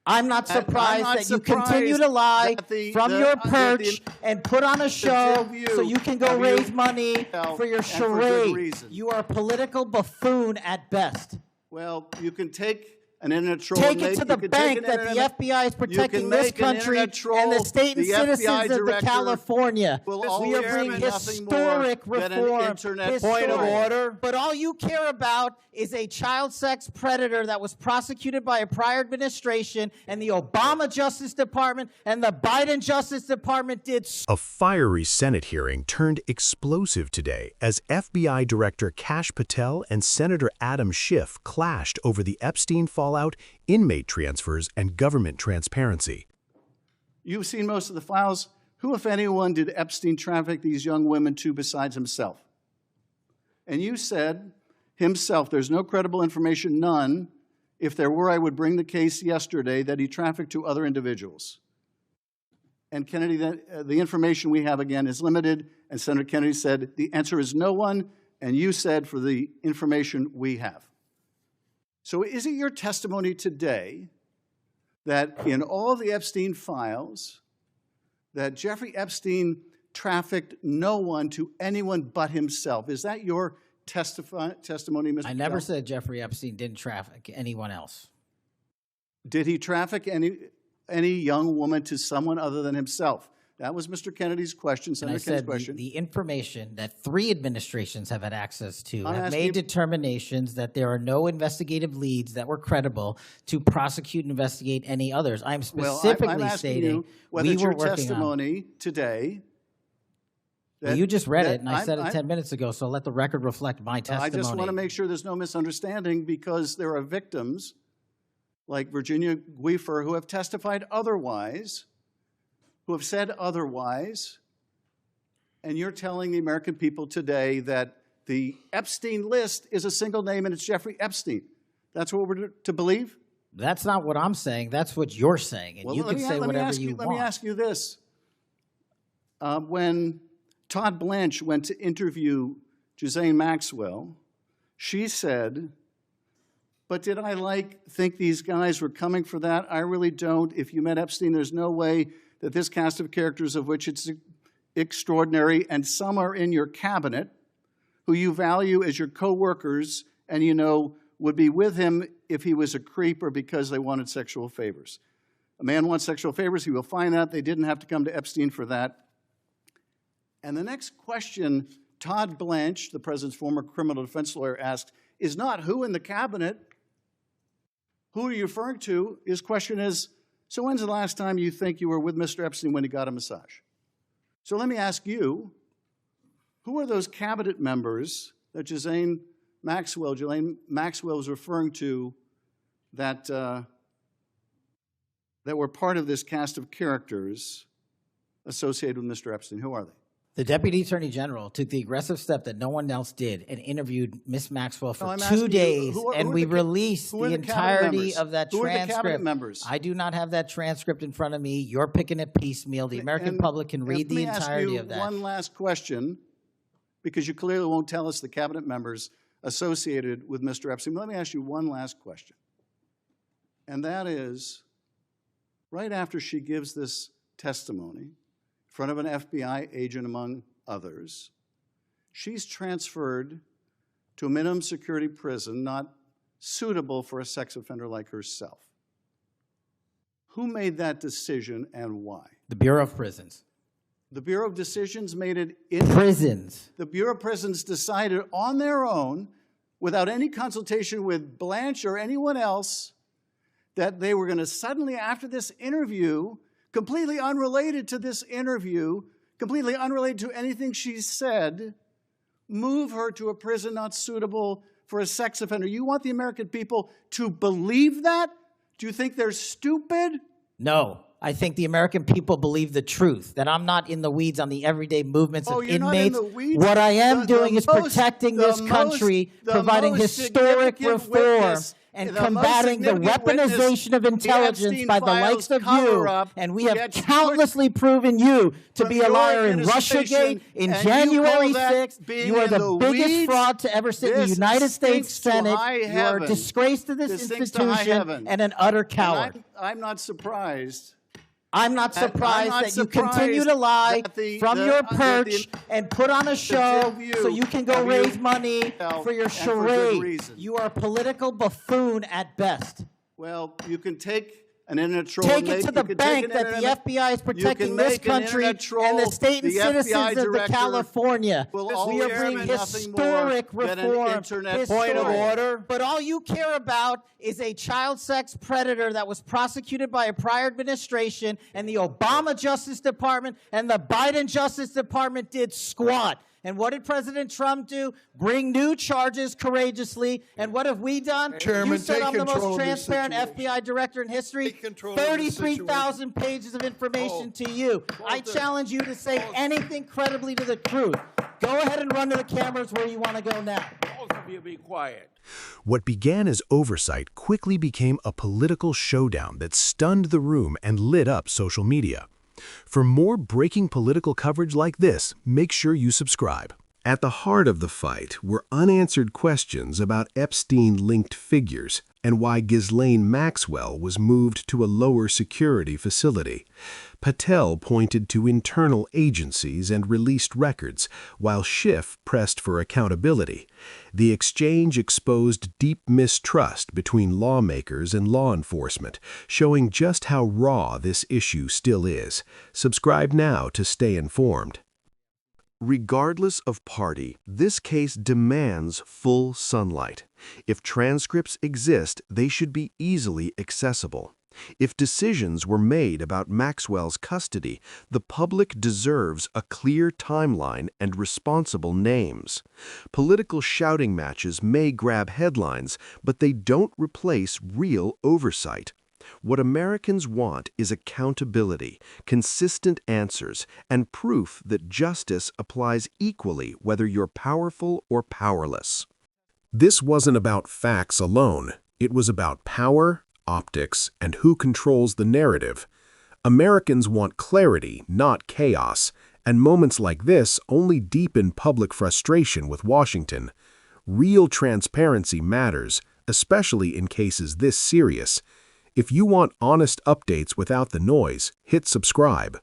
I'm not surprised that you continue to lie from your perch and put on a show so you can go raise money for your charade. You are a political buffoon at best. Well, you can take an internet troll. Take it to the bank that the FBI is protecting this country and the state and citizens of California. We are bringing historic reform. Point of order. But all you care about is a child sex predator that was prosecuted by a prior administration, and the Obama Justice Department and the Biden Justice Department did. A fiery Senate hearing turned explosive today as FBI Director Kash Patel and Senator Adam Schiff clashed over the Epstein fallout, inmate transfers, and government transparency. You've seen most of the files. Who, if anyone, did Epstein traffic these young women to besides himself? And you said himself, there's no credible information, none. If there were, I would bring the case yesterday that he trafficked to other individuals. And Kennedy, the information we have, again, is limited. And Senator Kennedy said, the answer is no one. And you said, for the information we have. So is it your testimony today that in all of the Epstein files, that Jeffrey Epstein trafficked no one to anyone but himself? Is that your testimony, Mr. I never said Jeffrey Epstein didn't traffic anyone else. Did he traffic any young woman to someone other than himself? That was Mr. Kennedy's question, Senator Kennedy's question. The information that 3 administrations have had access to have made determinations that there are no investigative leads that were credible to prosecute and investigate any others. I'm specifically stating whether it's your testimony today. Well, you just read it, and I said it 10 minutes ago, so let the record reflect my testimony. I just want to make sure there's no misunderstanding, because there are victims like Virginia Guifer who have testified otherwise, who have said otherwise, and you're telling the American people today that the Epstein list is a single name and it's Jeffrey Epstein. That's what we're to believe? That's not what I'm saying. That's what you're saying, and you can say whatever you want. Let me ask you this. When Todd Blanche went to interview Ghislaine Maxwell, she said, but did I think these guys were coming for that? I really don't. If you met Epstein, there's no way that this cast of characters, of which it's extraordinary, and some are in your cabinet, who you value as your co-workers, and you know would be with him if he was a creep or because they wanted sexual favors. A man wants sexual favors, he will find that. They didn't have to come to Epstein for that. And the next question Todd Blanche, the president's former criminal defense lawyer, asked is not who in the cabinet, who are you referring to? His question is, so when's the last time you think you were with Mr. Epstein when he got a massage? So let me ask you, who are those cabinet members that Ghislaine Maxwell was referring to that, that were part of this cast of characters associated with Mr. Epstein? Who are they? The Deputy Attorney General took the aggressive step that no one else did and interviewed Ms. Maxwell for 2 days, and we released the entirety of that transcript. Who are the cabinet members? I do not have that transcript in front of me. You're picking it piecemeal. The American public can read the entirety of that. One last question, because you clearly won't tell us the cabinet members associated with Mr. Epstein. Let me ask you one last question, and that is, right after she gives this testimony in front of an FBI agent, among others, she's transferred to a minimum security prison not suitable for a sex offender like herself. Who made that decision and why? The Bureau of Prisons. The Bureau of Decisions made it in prisons. The Bureau of Prisons decided on their own, without any consultation with Blanche or anyone else, that they were going to suddenly, after this interview, completely unrelated to this interview, completely unrelated to anything she said, move her to a prison not suitable for a sex offender. You want the American people to believe that? Do you think they're stupid? No. I think the American people believe the truth, that I'm not in the weeds on the everyday movements of inmates. What I am doing is protecting this country, providing historic reform, and combating the weaponization of intelligence by the likes of you, and we have countlessly proven you to be a liar in Russiagate, in January 6th. You are the biggest fraud to ever sit in the United States Senate. You are a disgrace to this institution and an utter coward. I'm not surprised. I'm not surprised that you continue to lie from your perch and put on a show so you can go raise money for your charade. You are a political buffoon at best. Well, you can take an internet troll. Take it to the bank that the FBI is protecting this country and the state and citizens of the California. We are bringing historic reform. Point of order. But all you care about is a child sex predator that was prosecuted by a prior administration, and the Obama Justice Department and the Biden Justice Department did squat. And what did President Trump do? Bring new charges courageously. And what have we done? Chairman, you said I'm the most control of this transparent situation. FBI director in history. Take control of this 33,000 pages of information to you. I challenge you to say anything credibly to the truth. Go ahead and run to the cameras where you want to go now. Both of you be quiet. What began as oversight quickly became a political showdown that stunned the room and lit up social media. For more breaking political coverage like this, make sure you subscribe. At the heart of the fight were unanswered questions about Epstein-linked figures and why Ghislaine Maxwell was moved to a lower security facility. Patel pointed to internal agencies and released records, while Schiff pressed for accountability. The exchange exposed deep mistrust between lawmakers and law enforcement, showing just how raw this issue still is. Subscribe now to stay informed. Regardless of party, this case demands full sunlight. If transcripts exist, they should be easily accessible. If decisions were made about Maxwell's custody, the public deserves a clear timeline and responsible names. Political shouting matches may grab headlines, but they don't replace real oversight. What Americans want is accountability, consistent answers, and proof that justice applies equally whether you're powerful or powerless. This wasn't about facts alone. It was about power, optics, and who controls the narrative. Americans want clarity, not chaos, and moments like this only deepen public frustration with Washington. Real transparency matters, especially in cases this serious. If you want honest updates without the noise, hit subscribe.